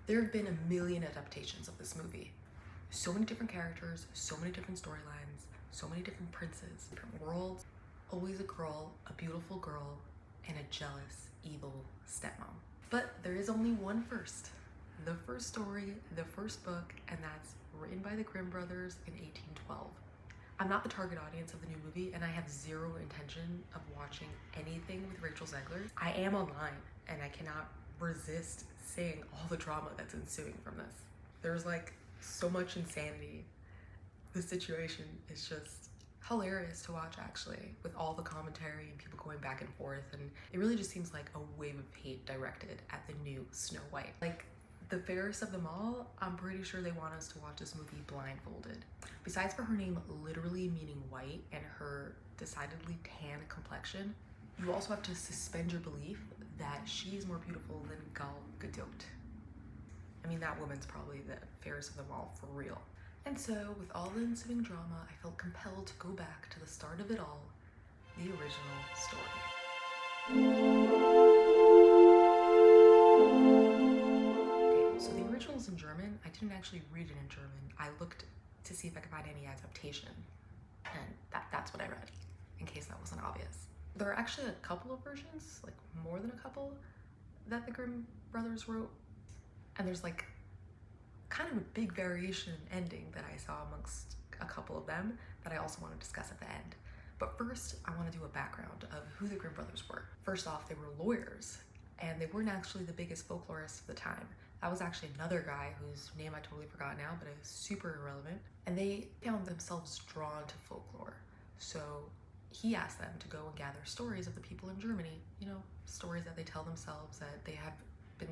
There have been a million adaptations of this movie. So many different characters, so many different storylines, so many different princes, different worlds. Always a girl, a beautiful girl, and a jealous, evil stepmom. But there is only one first. The first story, the first book, and that's written by the Grimm brothers in 1812. I'm not the target audience of the new movie, and I have zero intention of watching anything with Rachel Zegler. I am online, and I cannot resist seeing all the drama that's ensuing from this. There's like so much insanity. The situation is just hilarious to watch, actually, with all the commentary and people going back and forth, and it really just seems like a wave of hate directed at the new Snow White. Like, the fairest of them all, I'm pretty sure they want us to watch this movie blindfolded. Besides for her name literally meaning white and her decidedly tan complexion, you also have to suspend your belief that she is more beautiful than Gal Gadot. I mean, that woman's probably the fairest of them all for real. And so, with all the ensuing drama, I felt compelled to go back to the start of it all, the original story. Okay, so the original's in German. I didn't actually read it in German. I looked to see if I could find any adaptation, and that's what I read, in case that wasn't obvious. There are actually a couple of versions, like more than a couple, that the Grimm brothers wrote, and there's like kind of a big variation in ending that I saw amongst a couple of them that I also want to discuss at the end. But first, I want to do a background of who the Grimm brothers were. First off, they were lawyers, and they weren't actually the biggest folklorists of the time. That was actually another guy whose name I totally forgot now, but is super irrelevant. And they found themselves drawn to folklore. So he asked them to go and gather stories of the people in Germany, you know, stories that they tell themselves that they have been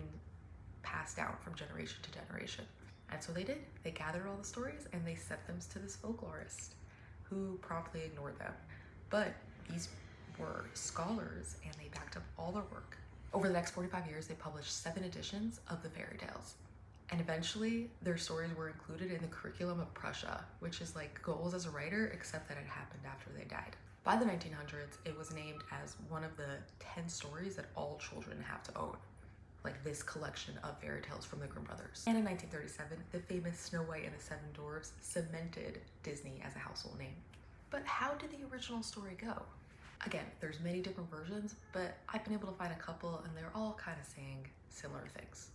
passed down from generation to generation. And so they did. They gathered all the stories and they sent them to this folklorist who promptly ignored them. But these were scholars and they backed up all their work. Over the next 45 years, they published 7 editions of the fairy tales. And eventually, their stories were included in the curriculum of Prussia, which is like goals as a writer, except that it happened after they died. By the 1900s, it was named as one of the 10 stories that all children have to own. Like this collection of fairy tales from the Grimm brothers. And in 1937, the famous Snow White and the Seven Dwarfs cemented Disney as a household name. But how did the original story go? Again, there's many different versions, but I've been able to find a couple and they're all kind of saying similar things.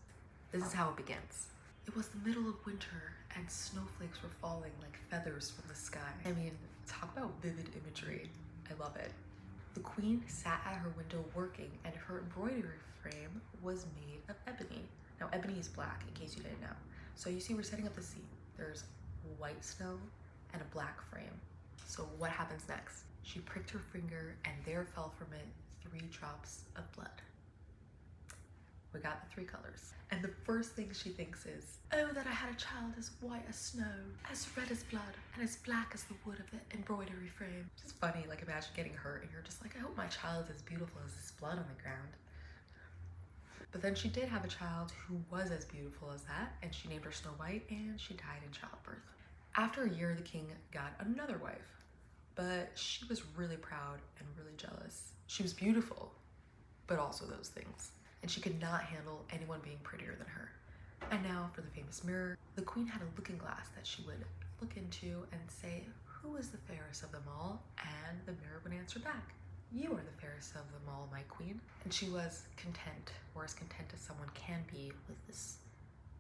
This is how it begins. It was the middle of winter and snowflakes were falling like feathers from the sky. I mean, talk about vivid imagery. I love it. The queen sat at her window working and her embroidery frame was made of ebony. Now, ebony is black, in case you didn't know. So you see, we're setting up the scene. There's white snow and a black frame. So what happens next? She pricked her finger and there fell from it 3 drops of blood. We got the 3 colors. And the first thing she thinks is, oh, that I had a child as white as snow, as red as blood, and as black as the wood of the embroidery frame. It's just funny, like imagine getting hurt and you're just like, I hope my child is as beautiful as this blood on the ground. But then she did have a child who was as beautiful as that, and she named her Snow White, and she died in childbirth. After a year, the king got another wife, but she was really proud and really jealous. She was beautiful, but also those things. And she could not handle anyone being prettier than her. And now for the famous mirror, the queen had a looking glass that she would look into and say, who is the fairest of them all? And the mirror would answer back, you are the fairest of them all, my queen. And she was content, or as content as someone can be with this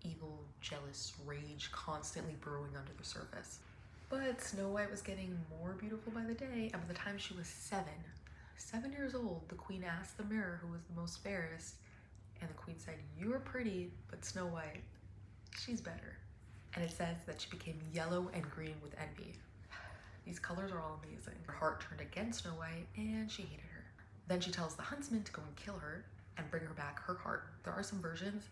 evil, jealous rage constantly brewing under the surface. But Snow White was getting more beautiful by the day, and by the time she was 7 years old, the queen asked the mirror who was the most fairest, and the queen said, you are pretty, but Snow White, she's better. And it says that she became yellow and green with envy. These colors are all amazing. Her heart turned against Snow White and she hated her. Then she tells the huntsman to go and kill her and bring her back her heart. There are some versions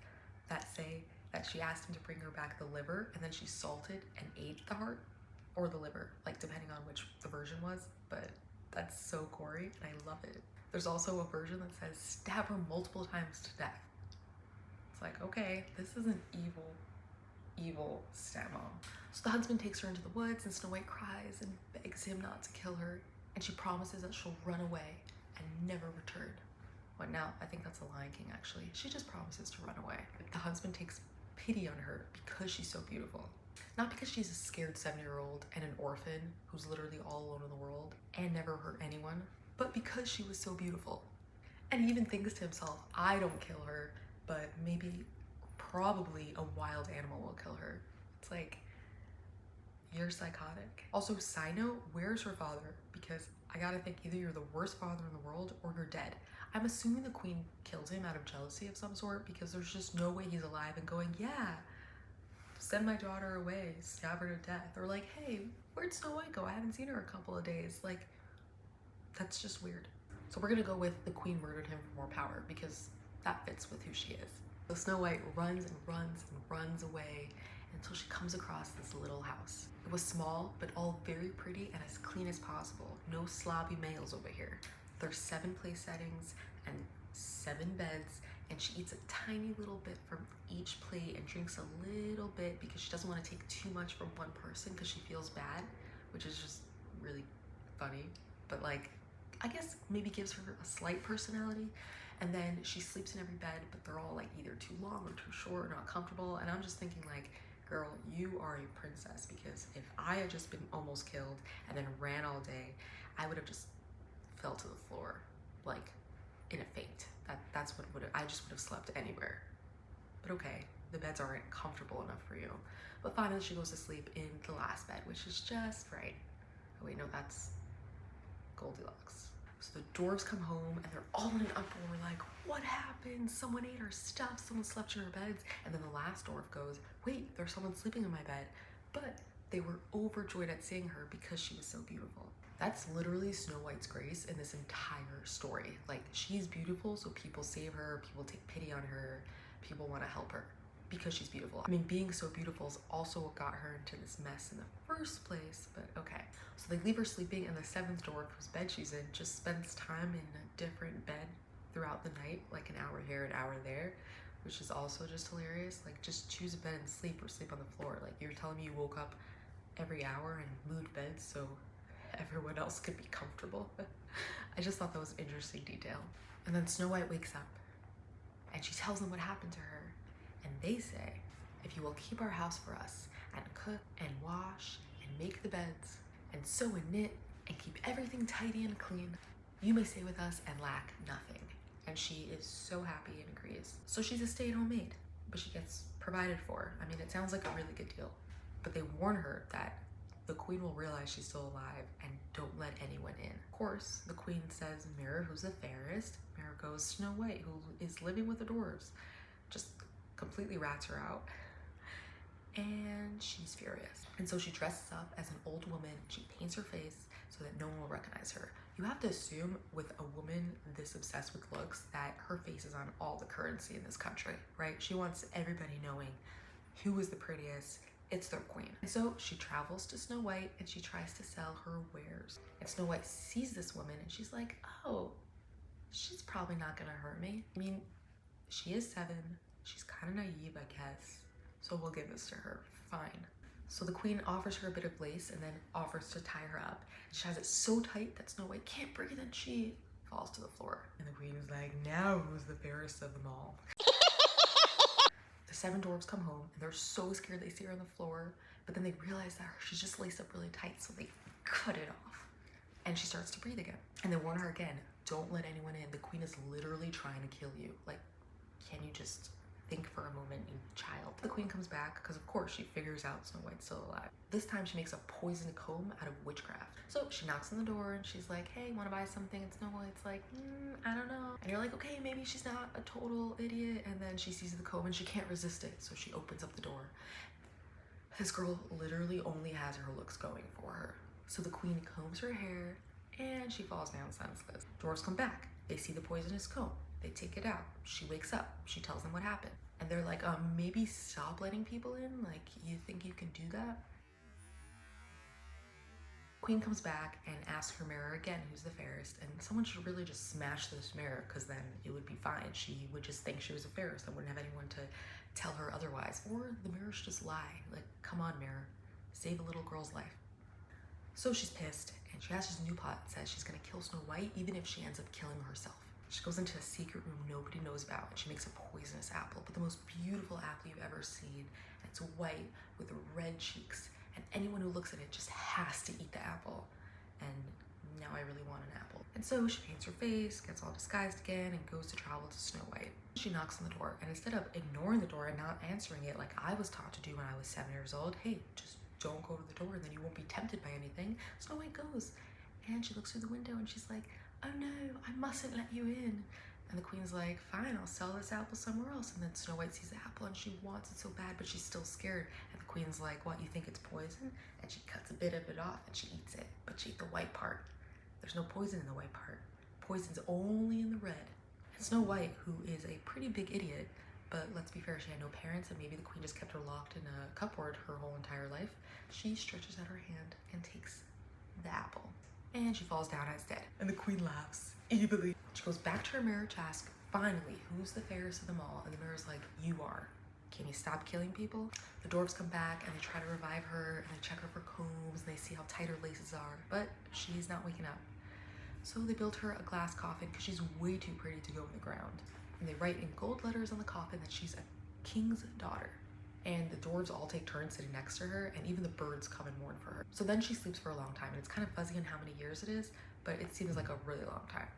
that say that she asked him to bring her back the liver and then she salted and ate the heart or the liver, like depending on which the version was, but that's so gory and I love it. There's also a version that says stab her multiple times to death. It's like, okay, this isn't evil stepmom. So the huntsman takes her into the woods and Snow White cries and begs him not to kill her. And she promises that she'll run away and never return. Well, now I think that's the Lion King actually. She just promises to run away. The huntsman takes pity on her because she's so beautiful. Not because she's a scared 7-year-old and an orphan who's literally all alone in the world and never hurt anyone, but because she was so beautiful. And he even thinks to himself, I don't kill her, but probably a wild animal will kill her. It's like, you're psychotic. Also, side note, where's her father? Because I gotta think either you're the worst father in the world or you're dead. I'm assuming the queen killed him out of jealousy of some sort, because there's just no way he's alive and going, yeah, send my daughter away, stab her to death. Or like, hey, where'd Snow White go? I haven't seen her a couple of days. Like, that's just weird. So we're gonna go with the queen murdered him for more power, because that fits with who she is. So Snow White runs and runs and runs away until she comes across this little house. It was small, but all very pretty and as clean as possible. No slobby males over here. There's 7 place settings and 7 beds, and she eats a tiny little bit from each plate and drinks a little bit because she doesn't want to take too much from one person because she feels bad, which is just really funny. But like, I guess maybe gives her a slight personality. And then she sleeps in every bed, but they're all like either too long or too short or not comfortable. And I'm just thinking like, girl, you are a princess, because if I had just been almost killed and then ran all day, I would have just fell to the floor, like in a faint. That's what I just would have slept anywhere. But okay, the beds aren't comfortable enough for you. But finally she goes to sleep in the last bed, which is just right. Oh wait, no, that's Goldilocks. So the dwarves come home and they're all in an uproar, like, what happened? Someone ate our stuff, someone slept in our beds. And then the last dwarf goes, wait, there's someone sleeping in my bed. But they were overjoyed at seeing her because she was so beautiful. That's literally Snow White's grace in this entire story. Like, she's beautiful, so people save her, people take pity on her, people want to help her because she's beautiful. I mean, being so beautiful is also what got her into this mess in the first place, but okay. So they leave her sleeping, and the 7th dwarf, whose bed she's in, just spends time in a different bed throughout the night, like an hour here, an hour there, which is also just hilarious. Like, just choose a bed and sleep, or sleep on the floor. Like, you're telling me you woke up every hour and moved beds so everyone else could be comfortable. I just thought that was an interesting detail. And then Snow White wakes up and she tells them what happened to her. And they say, if you will keep our house for us and cook and wash and make the beds and sew and knit and keep everything tidy and clean, you may stay with us and lack nothing. And she is so happy and agrees. So she's a stay-at-home maid, but she gets provided for. I mean, it sounds like a really good deal. But they warn her that the queen will realize she's still alive and don't let anyone in. Of course, the queen says, Mirror, who's the fairest? Mirror goes, Snow White, who is living with the dwarves. Just completely rats her out. And she's furious. And so she dresses up as an old woman. She paints her face so that no one will recognize her. You have to assume with a woman this obsessed with looks that her face is on all the currency in this country, right? She wants everybody knowing who is the prettiest. It's their queen. And so she travels to Snow White and she tries to sell her wares. And Snow White sees this woman and she's like, oh, she's probably not gonna hurt me. I mean, she is 7. She's kind of naive, I guess. So we'll give this to her, fine. So the queen offers her a bit of lace and then offers to tie her up. She has it so tight that Snow White can't breathe and she falls to the floor. And the queen is like, now who's the fairest of them all? The 7 dwarves come home and they're so scared they see her on the floor, but then they realize that she's just laced up really tight, so they cut it off. And she starts to breathe again. And they warn her again, don't let anyone in. The queen is literally trying to kill you. Like, can you just think for a moment, you child? The queen comes back because of course she figures out Snow White's still alive. This time she makes a poisoned comb out of witchcraft. So she knocks on the door and she's like, hey, wanna buy something? And Snow White's like, I don't know. And you're like, okay, maybe she's not a total idiot. And then she sees the comb and she can't resist it. So she opens up the door. This girl literally only has her looks going for her. So the queen combs her hair and she falls down senseless. Dwarves come back. They see the poisonous comb. They take it out. She wakes up. She tells them what happened. And they're like, maybe stop letting people in? Like, you think you can do that? Queen comes back and asks her mirror again, who's the fairest, and someone should really just smash this mirror because then it would be fine. She would just think she was the fairest and wouldn't have anyone to tell her otherwise. Or the mirror should just lie. Like, come on, mirror. Save a little girl's life. So she's pissed and she has this new plot that says she's gonna kill Snow White even if she ends up killing herself. She goes into a secret room nobody knows about, and she makes a poisonous apple, but the most beautiful apple you've ever seen. It's white with red cheeks, and anyone who looks at it just has to eat the apple. And now I really want an apple. And so she paints her face, gets all disguised again, and goes to travel to Snow White. She knocks on the door, and instead of ignoring the door and not answering it like I was taught to do when I was 7 years old, hey, just don't go to the door and then you won't be tempted by anything, Snow White goes. And she looks through the window and she's like, oh no, I mustn't let you in. And the queen's like, fine, I'll sell this apple somewhere else. And then Snow White sees the apple and she wants it so bad, but she's still scared. And the queen's like, what, you think it's poison? And she cuts a bit of it off and she eats it, but she ate the white part. There's no poison in the white part. Poison's only in the red. And Snow White, who is a pretty big idiot, but let's be fair, she had no parents and maybe the queen just kept her locked in a cupboard her whole entire life, she stretches out her hand and takes the apple. And she falls down as dead. And the queen laughs evilly. She goes back to her mirror to ask, finally, who's the fairest of them all? And the mirror's like, you are. Can you stop killing people? The dwarves come back and they try to revive her and they check her for combs and they see how tight her laces are, but she's not waking up. So they build her a glass coffin because she's way too pretty to go in the ground. And they write in gold letters on the coffin that she's a king's daughter. And the dwarves all take turns sitting next to her, and even the birds come and mourn for her. So then she sleeps for a long time, and it's kind of fuzzy on how many years it is, but it seems like a really long time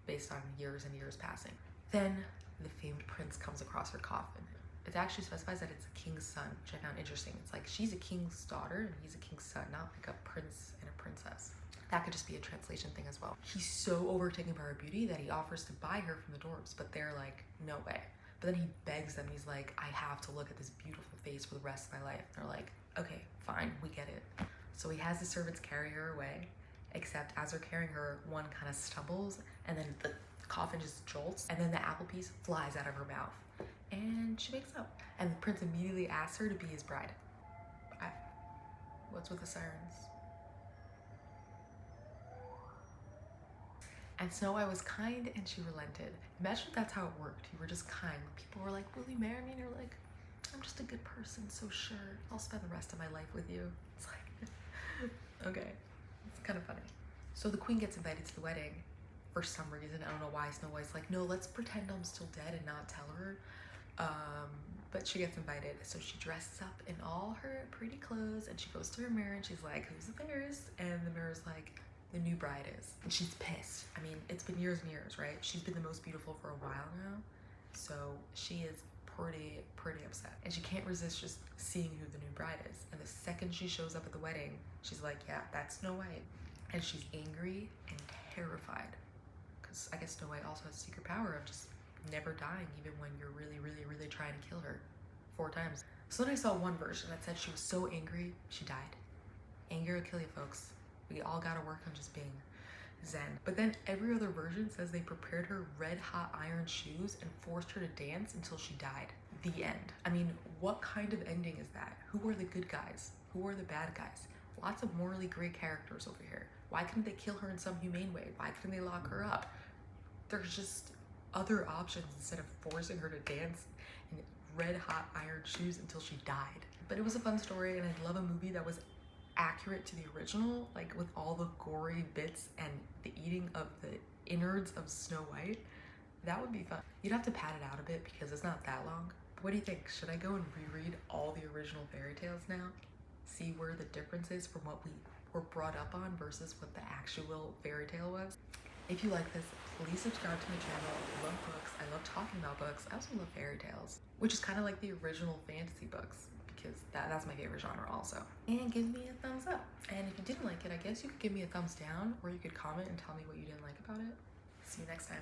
based on years and years passing. Then the famed prince comes across her coffin. It actually specifies that it's a king's son, which I found interesting. It's like she's a king's daughter and he's a king's son, not like a prince and a princess. That could just be a translation thing as well. He's so overtaken by her beauty that he offers to buy her from the dwarves, but they're like, no way. But then he begs them, he's like, I have to look at this beautiful face for the rest of my life. And they're like, okay, fine, we get it. So he has the servants carry her away, except as they're carrying her, one kind of stumbles and then the coffin just jolts and then the apple piece flies out of her mouth. And she wakes up. And the prince immediately asks her to be his bride. What's with the sirens? And Snow White was kind and she relented. Imagine if that's how it worked. You were just kind. People were like, will you marry me? And you're like, I'm just a good person, so sure. I'll spend the rest of my life with you. It's like, okay. It's kind of funny. So the queen gets invited to the wedding for some reason. I don't know why. Snow White's like, no, let's pretend I'm still dead and not tell her. But she gets invited. So she dresses up in all her pretty clothes and she goes to her mirror and she's like, who's the fairest? And the mirror's like, the new bride is. And she's pissed. I mean, it's been years and years, right? She's been the most beautiful for a while now. So she is pretty upset. And she can't resist just seeing who the new bride is. And the second she shows up at the wedding, she's like, yeah, that's Snow White. And she's angry and terrified. Because I guess Snow White also has a secret power of just never dying, even when you're really trying to kill her 4 times. So then I saw one version that said she was so angry, she died. Anger will kill you, folks. We all gotta work on just being zen. But then every other version says they prepared her red hot iron shoes and forced her to dance until she died. The end. I mean, what kind of ending is that? Who are the good guys? Who are the bad guys? Lots of morally gray characters over here. Why couldn't they kill her in some humane way? Why couldn't they lock her up? There's just other options instead of forcing her to dance in red hot iron shoes until she died. But it was a fun story and I'd love a movie that was accurate to the original, like with all the gory bits and the eating of the innards of Snow White. That would be fun. You'd have to pad it out a bit because it's not that long. But what do you think? Should I go and reread all the original fairy tales now? See where the difference is from what we were brought up on versus what the actual fairy tale was? If you like this, please subscribe to my channel. I love books. I love talking about books. I also love fairy tales, which is kind of like the original fantasy books because that's my favorite genre also. And give me a thumbs up. And if you didn't like it, I guess you could give me a thumbs down or you could comment and tell me what you didn't like about it. See you next time.